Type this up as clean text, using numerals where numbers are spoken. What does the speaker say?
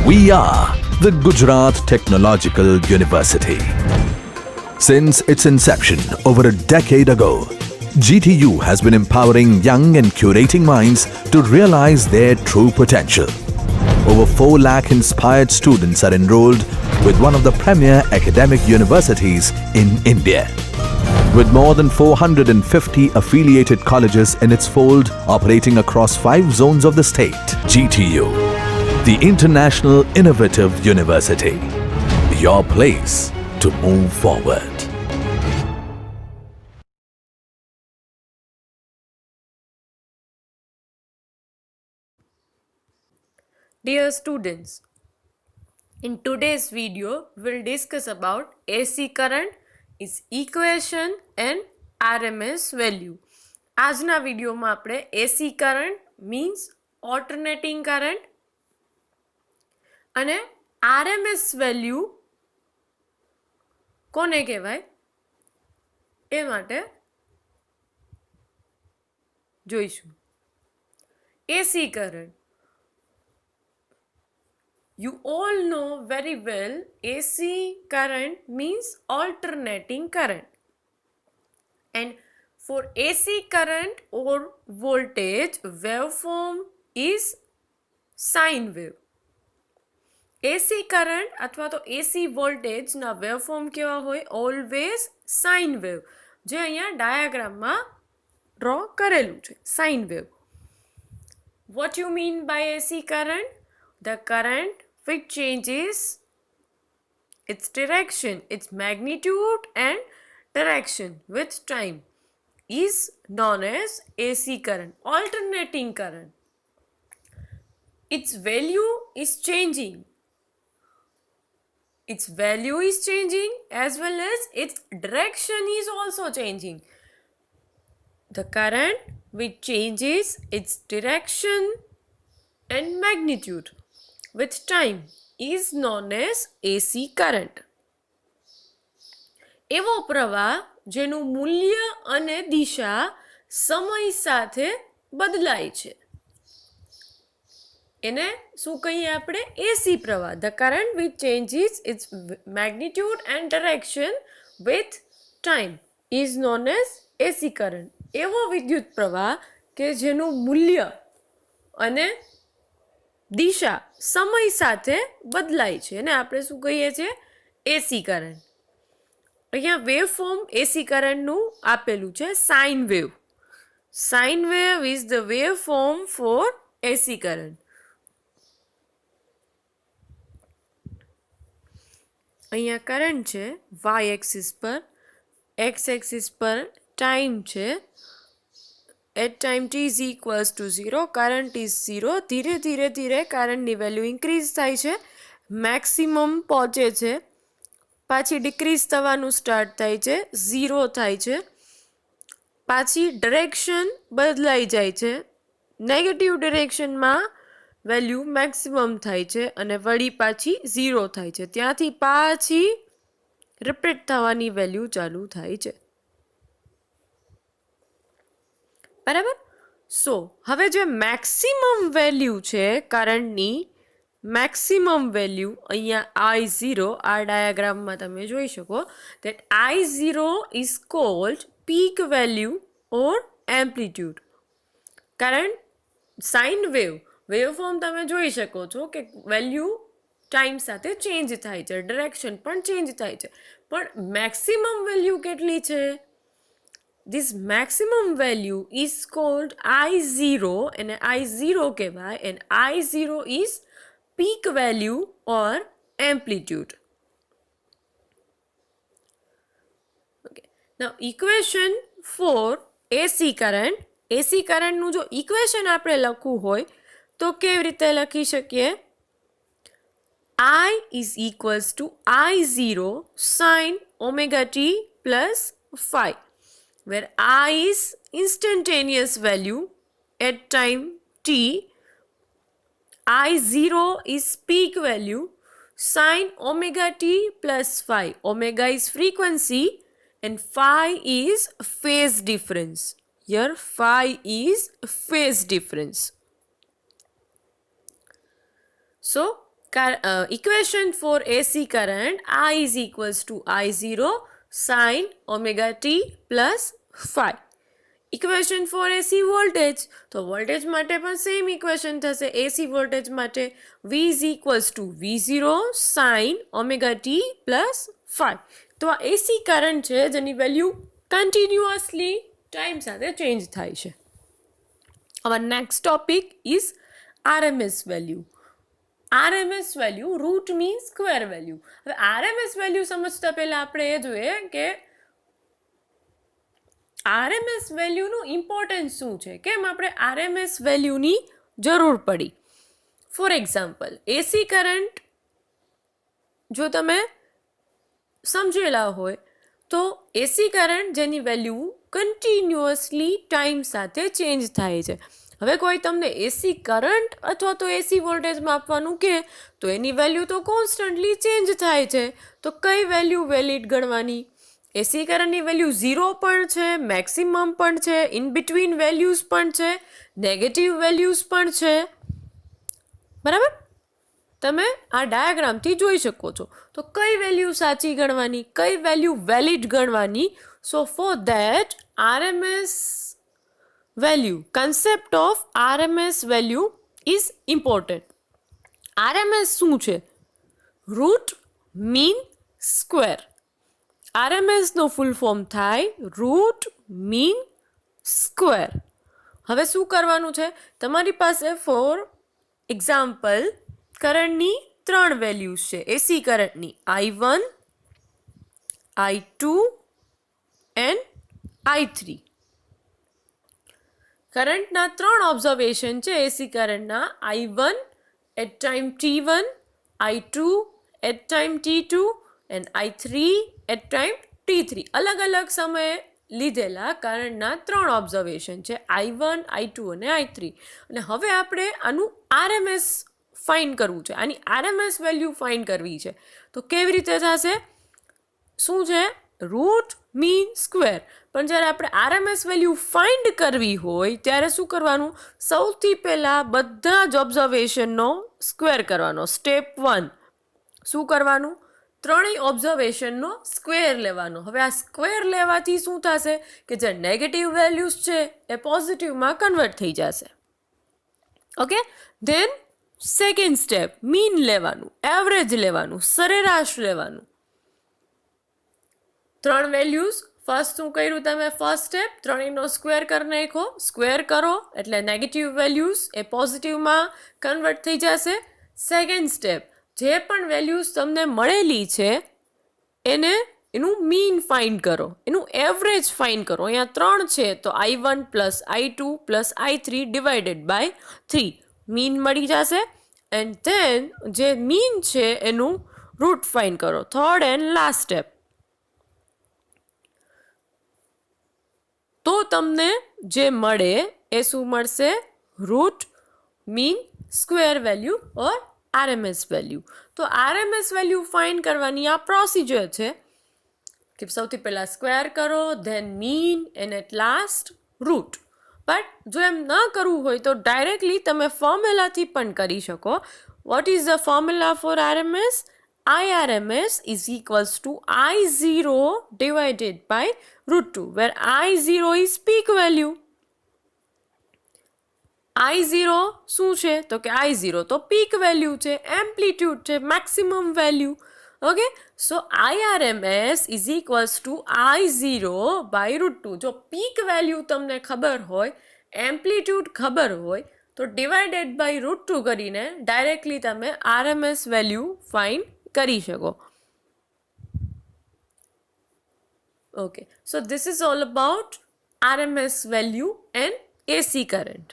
We are the Gujarat Technological University. Since its inception over a decade ago, GTU has been empowering young and curating minds to realize their true potential. Over 4 lakh inspired students are enrolled with one of the premier academic universities in India. With more than 450 affiliated colleges in its fold operating across 5 zones of the state, GTU, the International Innovative University, your place to move forward. Dear students, in today's video, we'll discuss about AC current, its equation and RMS value. આજના વિડીયોમાં આપણે AC current means alternating current અને RMS value કોને કહેવાય એ માટે જોઈશું. AC current. You all know very well AC current means alternating current. And for AC current or voltage, waveform is sine wave. AC current અથવા તો AC voltage ના waveform કેવા હોય? Always sine wave. જે અહીંયા ડાયાગ્રામમાં ડ્રો કરેલું છે, sine wave. What you mean by AC current? The current which changes its direction, its magnitude and direction with time is known as AC current, alternating current. Its value is changing. Its value is changing as well as its direction is also changing. The current which changes its direction and magnitude with time is known as AC current. એવો પ્રવાહ જેનું મૂલ્ય અને દિશા સમય સાથે બદલાય છે એને શું કહીએ આપણે? AC પ્રવાહ. The current which changes its magnitude and direction with time is known as AC current. એવો વિદ્યુત પ્રવાહ કે જેનું મૂલ્ય અને દિશા સમય સાથે બદલાય છે અને આપણે શું કહીએ છીએ? AC current. અહીંયા વેવ ફોર્મ એસી કરંટનું આપેલું છે, sine wave. Sine wave is the wave form four AC current. અહીંયા કરંટ છે વાય એક્સિસ પર, એક્સ એક્સિસ પર ટાઈમ છે. At time t is equals to 0, current is 0. ધીરે ધીરે ધીરે કરંટની વેલ્યુ ઇન્ક્રીઝ થાય છે, મેક્સિમમ પહોંચે છે, પાછી ડિક્રીઝ થવાનું સ્ટાર્ટ થાય છે, 0 થાય છે, પાછી ડિરેક્શન બદલાઈ જાય છે, નેગેટિવ ડિરેક્શનમાં વેલ્યુ મેક્સિમમ થાય છે અને વળી પાછી 0 થાય છે, ત્યાંથી પાછી રિપીટ થવાની વેલ્યુ ચાલુ થાય છે. બરાબર? સો હવે જે મેક્સિમમ વેલ્યુ છે કરંટની, મેક્સિમમ વેલ્યુ અહીંયા I0, આ ડાયાગ્રામમાં તમે જોઈ શકો that I0 is called peak value or amplitude. કારણ સાઇન વેવ વેવફોર્મ તમે જોઈ શકો છો કે વેલ્યુ ટાઈમ સાથે ચેન્જ થાય છે, ડિરેક્શન પણ ચેન્જ થાય છે, પણ મેક્સિમમ વેલ્યુ કેટલી છે? This maximum value is called I0 and I0 કહેવાય and I0 is peak value or amplitude. Okay. Now equation for AC current. AC current નું જો equation આપણે લખવું હોય તો કેવી રીતે લખી શકીએ? I is equals to I0 sin omega t plus phi, where I is instantaneous value at time t, I0 is peak value, sin omega t plus phi. Omega is frequency and phi is phase difference. Here phi is phase difference. So equation for AC current, I is equals to I0 sin omega t plus phi. Equation for AC voltage, તો voltage માટે પણ same equation થશે. AC voltage માટે V is equals to V0 sine omega t plus phi. તો આ AC current છે જેની value continuously time સાથે ચેન્જ થાય છે. હવે next topic is RMS value. RMS value root mean square value. હવે RMS વેલ્યુ સમજતા પહેલા આપણે એ જોઈએ કે RMS વેલ્યુનું ઇમ્પોર્ટન્સ શું છે, કેમ આપણે RMS વેલ્યુની જરૂર પડી. ફોર એક્ઝામ્પલ, એસી કરંટ જો તમે સમજેલા હોય તો એસી કરંટ જેની વેલ્યુ કન્ટિન્યુઅસલી ટાઈમ સાથે ચેન્જ થાય છે. હવે કોઈ તમને એસી કરંટ અથવા તો એસી વોલ્ટેજ માપવાનું કહે તો એની વેલ્યુ તો કોન્સ્ટન્ટલી ચેન્જ થાય છે. તો કઈ વેલ્યુ વેલિડ ગણવાની? એસી કરંટની વેલ્યુ 0 પણ છે, મેક્સિમમ પણ છે, ઇન બિટવીન વેલ્યુઝ પણ છે, નેગેટિવ વેલ્યુઝ પણ છે. બરાબર, તમે આ ડાયાગ્રામથી જોઈ શકો છો. તો કઈ વેલ્યુ સાચી ગણવાની, કઈ વેલ્યુ વેલિડ ગણવાની? So for that RMS value, concept of RMS value is important. RMS શું છે? Root mean square. RMS નો ફૂલ ફોર્મ થાય રૂટ મીન સ્ક્વેર. હવે શું કરવાનું છે? તમારી પાસે ફોર એક્ઝામ્પલ કરંટની 3 વેલ્યુઝ છે એસી કરંટની, I1, I2 એન્ડ I3. કરંટના 3 ઓબ્ઝર્વેશન છે એસી કરંટના, I1 at time T1, I2 at time T2 and I3 at time T3. અલગ અલગ સમયે લીધેલા કરંટના 3 ઓબ્ઝર્વેશન છે, I1, I2 અને I3. અને હવે આપણે આનું RMS ફાઇન્ડ કરવું છે, આની RMS વેલ્યુ ફાઇન્ડ કરવી છે. તો કેવી રીતે થશે? શું છે? Root mean square. પણ જ્યારે આપણે RMS વેલ્યુ ફાઇન્ડ કરવી હોય ત્યારે શું કરવાનું? સૌથી પહેલાં બધા જ ઓબ્ઝર્વેશનનો સ્ક્વેર કરવાનો. સ્ટેપ 1 શું કરવાનું? 3 ઓબ્ઝર્વેશનનો સ્ક્વેર લેવાનો. હવે આ સ્ક્વેર લેવાથી શું થશે કે જે નેગેટિવ વેલ્યુઝ છે એ પોઝિટિવમાં કન્વર્ટ થઈ જશે. Okay, than second step, mean લેવાનું, એવરેજ લેવાનું, સરેરાશ લેવાનું. 3 વેલ્યુઝ, ફર્સ્ટ શું કર્યું તમે? ફર્સ્ટ સ્ટેપ 3નો સ્ક્વેર કરી નાખો. સ્ક્વેર કરો એટલે નેગેટિવ વેલ્યુઝ એ પોઝિટિવમાં કન્વર્ટ થઈ જશે. સેકન્ડ સ્ટેપ, જે પણ વેલ્યુઝ તમને મળેલી છે એનું મીન ફાઇન્ડ કરો, એનું એવરેજ ફાઇન્ડ કરો. અહીંયા 3 છે તો I1 plus I2 plus I3 divided by 3 mean મળી જશે. એન્ડ ધેન જે મીન છે એનું રૂટ ફાઇન્ડ કરો. Third and last step. તો તમને જે મળે એ શું મળશે? Root mean square value or RMS value. તો RMS વેલ્યુ ફાઇન્ડ કરવાની આ પ્રોસિજર છે કે સૌથી પહેલાં સ્ક્વેર કરો, then mean and at last root. But જો એમ ન કરવું હોય તો ડાયરેક્ટલી તમે ફોર્મ્યુલાથી પણ કરી શકો. What is the formula for RMS? IRMS is equals to I0 divided by root 2, where I0 is peak value. I0 શું છે? તો કે I0 તો પીક વેલ્યુ છે, એમ્પ્લિટ્યુડ છે, maximum value. Okay, so IRMS is equals to I0 by root 2. જો peak value તમને ખબર હોય, એમ્પ્લિટ્યુડ ખબર હોય તો ડિવાઇડેડ બાય રૂટ 2 કરીને ડાયરેક્ટલી તમે RMS વેલ્યુ ફાઇન્ડ કરી શકો. Okay, so this is all about RMS value and AC current.